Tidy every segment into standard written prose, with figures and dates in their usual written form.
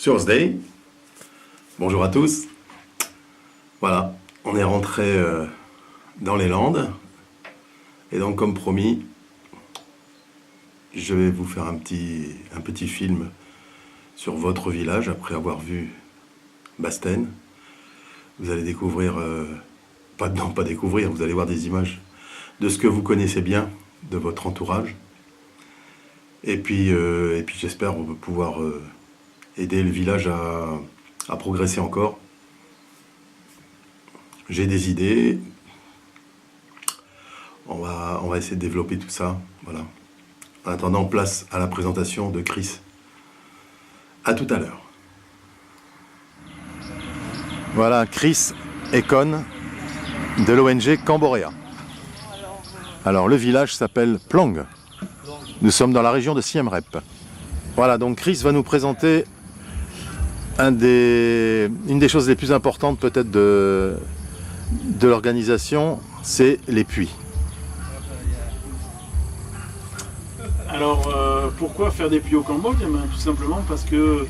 Thursday. Bonjour à tous. Voilà, on est rentré dans les Landes. Et donc, comme promis, je vais vous faire un petit film sur votre village après avoir vu Bastaine. Vous allez découvrir, pas découvrir, vous allez voir des images de ce que vous connaissez bien de votre entourage. Et puis j'espère pouvoir aider le village à progresser encore. J'ai des idées. On va essayer de développer tout ça. Voilà. En attendant, place à la présentation de Chris. À tout à l'heure. Voilà, Chris Econ de l'ONG Camborea. Alors, le village s'appelle Plong. Nous sommes dans la région de Siem Reap. Voilà, donc Chris va nous présenter une des choses les plus importantes peut-être de l'organisation, c'est les puits. Alors, pourquoi faire des puits au Cambodge? Tout simplement parce que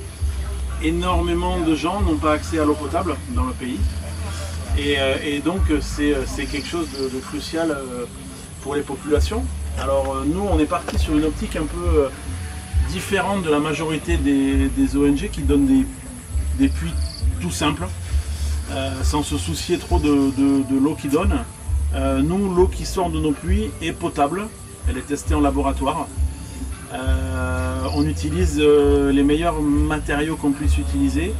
énormément de gens n'ont pas accès à l'eau potable dans le pays. Et donc, c'est quelque chose de crucial pour les populations. Alors, nous, on est parti sur une optique un peu différente de la majorité des ONG qui donnent des puits tout simples, sans se soucier trop de l'eau qu'ils donnent. Nous, l'eau qui sort de nos puits est potable, elle est testée en laboratoire. On utilise les meilleurs matériaux qu'on puisse utiliser,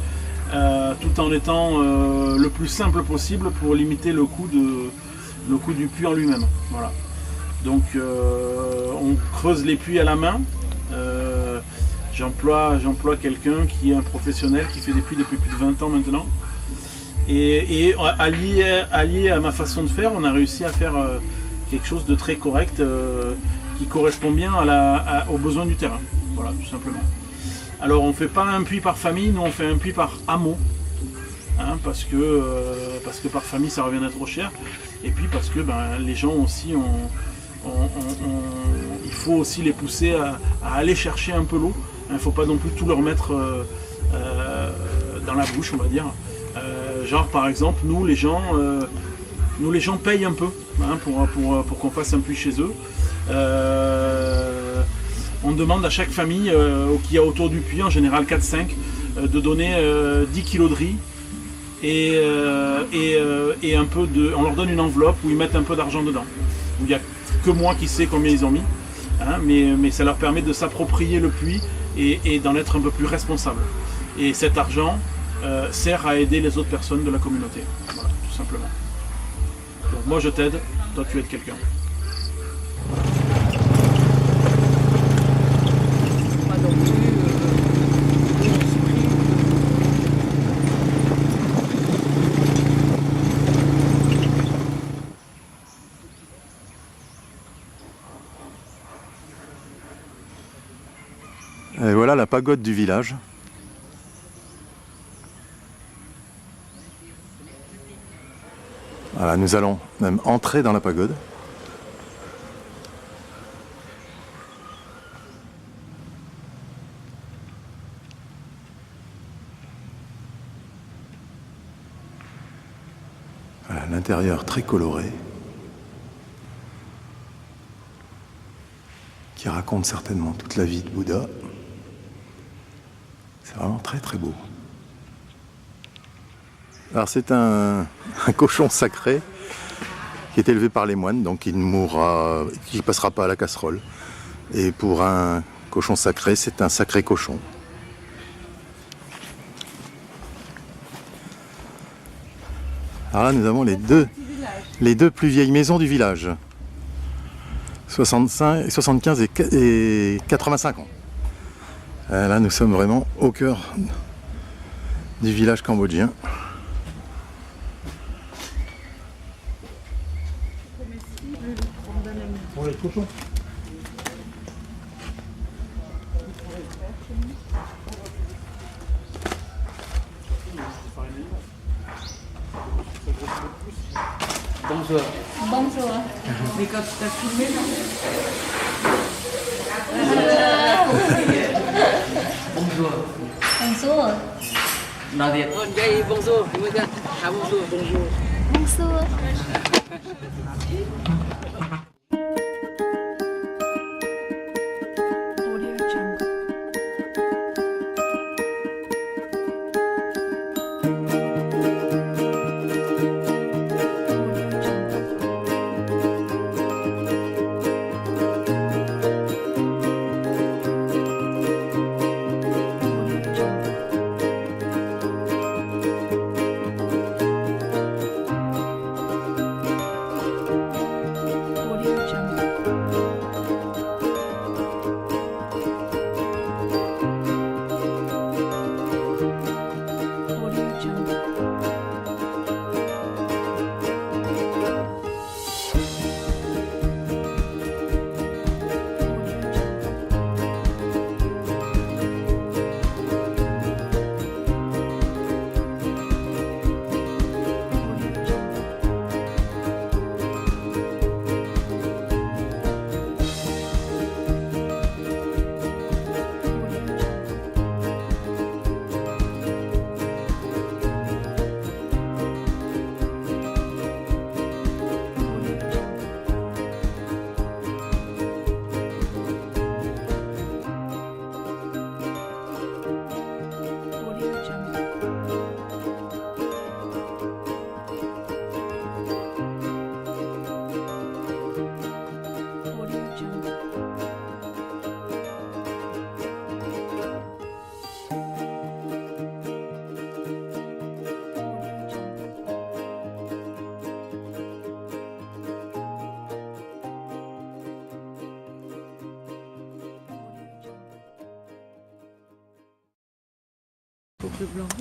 tout en étant le plus simple possible pour limiter le coût du puits en lui-même. Voilà. Donc on creuse les puits à la main. J'emploie quelqu'un qui est un professionnel qui fait des puits depuis plus de 20 ans maintenant. Et allié à ma façon de faire, on a réussi à faire quelque chose de très correct qui correspond bien aux besoins du terrain. Voilà, tout simplement. Alors on ne fait pas un puits par famille, nous on fait un puits par hameau. Hein, parce que par famille ça reviendrait trop cher. Et puis parce que les gens aussi il faut aussi les pousser à aller chercher un peu l'eau. Il ne faut pas non plus tout leur mettre dans la bouche, on va dire. Genre par exemple, nous les gens payent un peu hein, pour qu'on fasse un puits chez eux. On demande à chaque famille qui a autour du puits, en général 4-5, de donner 10 kg de riz et un peu on leur donne une enveloppe où ils mettent un peu d'argent dedans. Où il n'y a que moi qui sais combien ils ont mis, hein, mais ça leur permet de s'approprier le puits et d'en être un peu plus responsable. Et cet argent sert à aider les autres personnes de la communauté. Voilà, tout simplement. Donc moi je t'aide, toi tu aides quelqu'un. Et voilà la pagode du village. Voilà, nous allons même entrer dans la pagode. Voilà, l'intérieur très coloré, qui raconte certainement toute la vie de Bouddha. C'est vraiment très très beau. Alors c'est un cochon sacré qui est élevé par les moines, donc il ne mourra, qui ne passera pas à la casserole. Et pour un cochon sacré, c'est un sacré cochon. Alors là, nous avons les deux plus vieilles maisons du village. 75 et 85 ans. Là, nous sommes vraiment au cœur du village cambodgien. Pour les cochons. Bonjour. Bonjour. Mais quand tu t'as filmé là Bonjour. Bonjour. Nói Việt. Đây bonjour, chúng ta chào bonjour. Bonjour.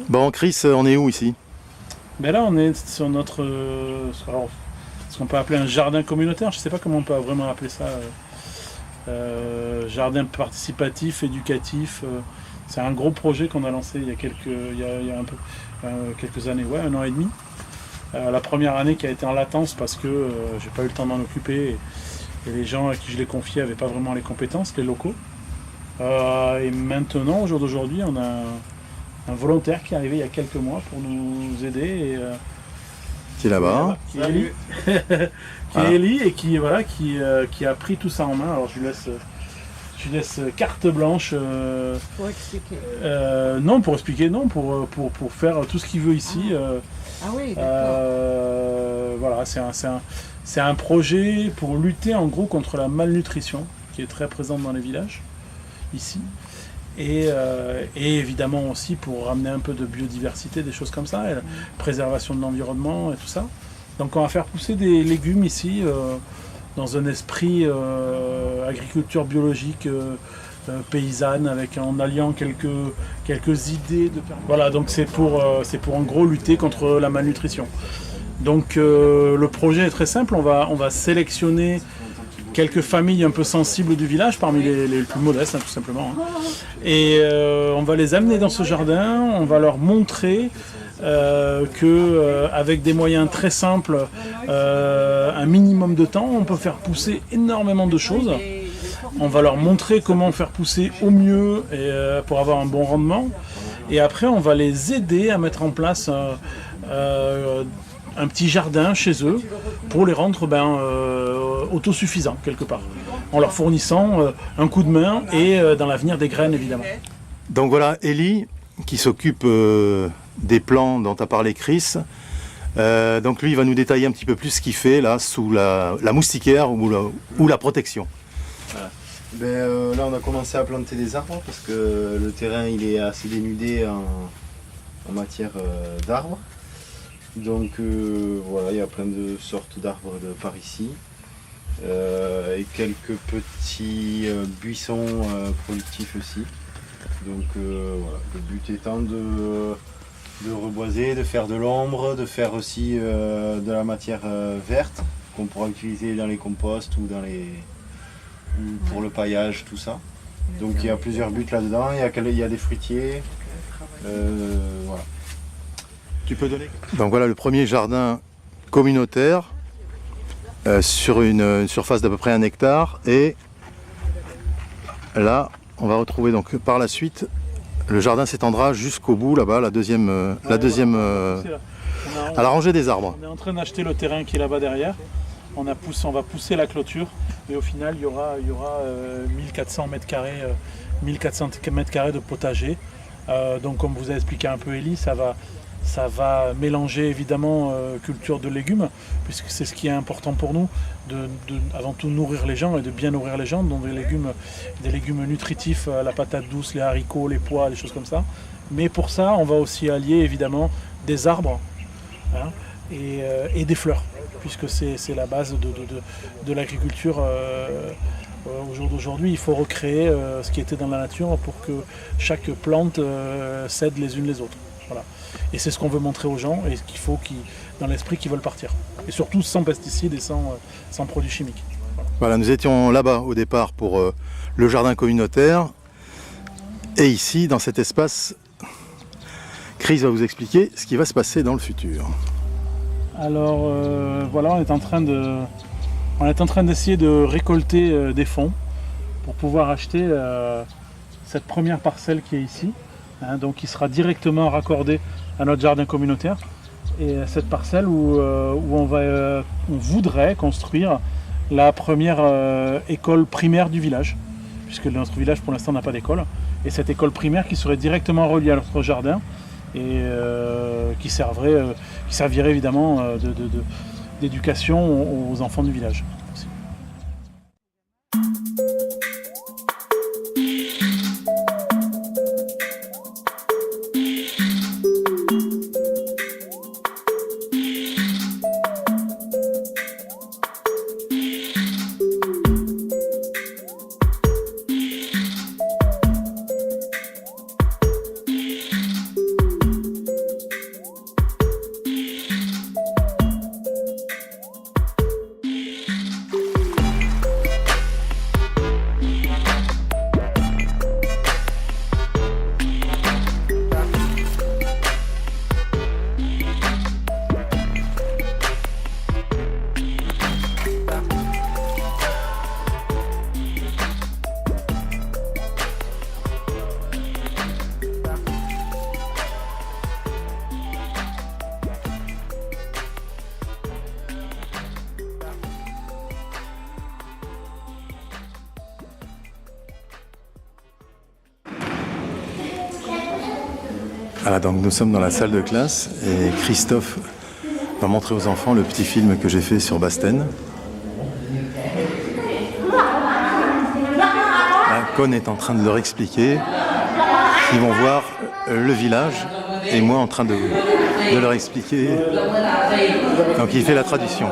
Bon, Chris, on est où ici? Ben là, on est sur notre, alors, ce qu'on peut appeler un jardin communautaire. Je ne sais pas comment on peut vraiment appeler ça. Jardin participatif, éducatif. C'est un gros projet qu'on a lancé il y a quelques années, ouais, 1 an et demi. La première année qui a été en latence parce que j'ai pas eu le temps d'en occuper et les gens à qui je l'ai confié n'avaient pas vraiment les compétences, les locaux. Et maintenant, au jour d'aujourd'hui, on a un volontaire qui est arrivé il y a quelques mois pour nous aider. Qui est là-bas. Qui est Ellie. Qui est Ellie et qui a pris tout ça en main. Alors je lui laisse carte blanche. Pour expliquer. Non, pour expliquer, non, pour faire tout ce qu'il veut ici. Ah oui, d'accord. Voilà, c'est un projet pour lutter en gros contre la malnutrition qui est très présente dans les villages ici. Et évidemment aussi pour ramener un peu de biodiversité, des choses comme ça, et la préservation de l'environnement et tout ça. Donc on va faire pousser des légumes ici dans un esprit agriculture biologique paysanne, en alliant quelques idées de... Voilà, donc c'est pour en gros lutter contre la malnutrition. Donc le projet est très simple, on va sélectionner quelques familles un peu sensibles du village, parmi les plus modestes, hein, tout simplement. Hein. Et on va les amener dans ce jardin, on va leur montrer qu'avec des moyens très simples, un minimum de temps, on peut faire pousser énormément de choses. On va leur montrer comment faire pousser au mieux pour avoir un bon rendement. Et après, on va les aider à mettre en place un petit jardin chez eux pour les rendre autosuffisants quelque part, en leur fournissant un coup de main et dans l'avenir des graines évidemment. Donc voilà, Ellie qui s'occupe des plants dont a parlé Chris. Donc lui il va nous détailler un petit peu plus ce qu'il fait là sous la moustiquaire ou la protection. Voilà. Là on a commencé à planter des arbres parce que le terrain il est assez dénudé en matière d'arbres. Donc voilà, il y a plein de sortes d'arbres par ici. Et quelques petits buissons productifs aussi. Donc voilà, le but étant de reboiser, de faire de l'ombre, de faire aussi de la matière verte qu'on pourra utiliser dans les composts ou pour le paillage, tout ça. Donc il y a plusieurs buts là-dedans, il y a des fruitiers. Voilà. Tu peux donner. Donc voilà le premier jardin communautaire sur une surface d'à peu près 1 hectare, et là on va retrouver donc par la suite Le jardin s'étendra jusqu'au bout, là-bas, à la rangée des arbres. On est en train d'acheter le terrain qui est là-bas derrière. On va pousser la clôture et au final il y aura 1400 mètres carrés de potager. Donc comme vous a expliqué un peu Elie, ça va mélanger évidemment culture de légumes, puisque c'est ce qui est important pour nous, avant tout nourrir les gens et de bien nourrir les gens, donc des légumes nutritifs, la patate douce, les haricots, les pois, des choses comme ça. Mais pour ça, on va aussi allier évidemment des arbres, hein, et des fleurs, puisque c'est la base de l'agriculture. Au jour d'aujourd'hui, il faut recréer ce qui était dans la nature pour que chaque plante cède les unes les autres. Voilà. Et c'est ce qu'on veut montrer aux gens et ce qu'il faut dans l'esprit qu'ils veulent partir. Et surtout sans pesticides et sans produits chimiques. Voilà, nous étions là-bas au départ pour le jardin communautaire. Et ici, dans cet espace, Chris va vous expliquer ce qui va se passer dans le futur. Alors voilà, on est en train d'essayer de récolter des fonds pour pouvoir acheter cette première parcelle qui est ici, hein, donc qui sera directement raccordée à notre jardin communautaire. Et cette parcelle où on voudrait construire la première école primaire du village, puisque notre village pour l'instant n'a pas d'école. Et cette école primaire qui serait directement reliée à notre jardin et qui servirait évidemment d'éducation aux enfants du village. Voilà, donc nous sommes dans la salle de classe et Christophe va montrer aux enfants le petit film que j'ai fait sur Bastaine. Là, Con est en train de leur expliquer. Ils vont voir le village et moi en train de leur expliquer. Donc il fait la traduction.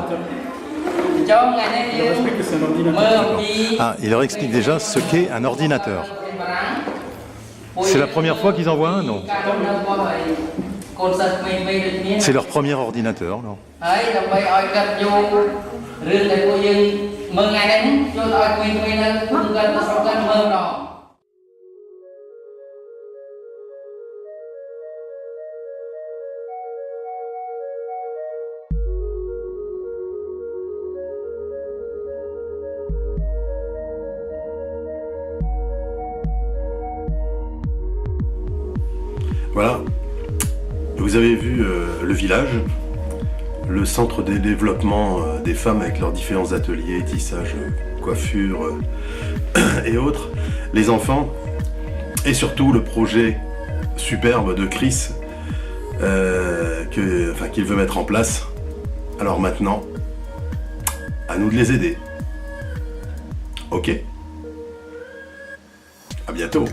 Ah, il leur explique déjà ce qu'est un ordinateur. C'est la première fois qu'ils en voient un, non? C'est leur premier ordinateur, non? Voilà, vous avez vu le village, le centre de développement des femmes avec leurs différents ateliers, tissage, coiffure et autres, les enfants, et surtout le projet superbe de Chris qu'il veut mettre en place. Alors maintenant, à nous de les aider. Ok. À bientôt.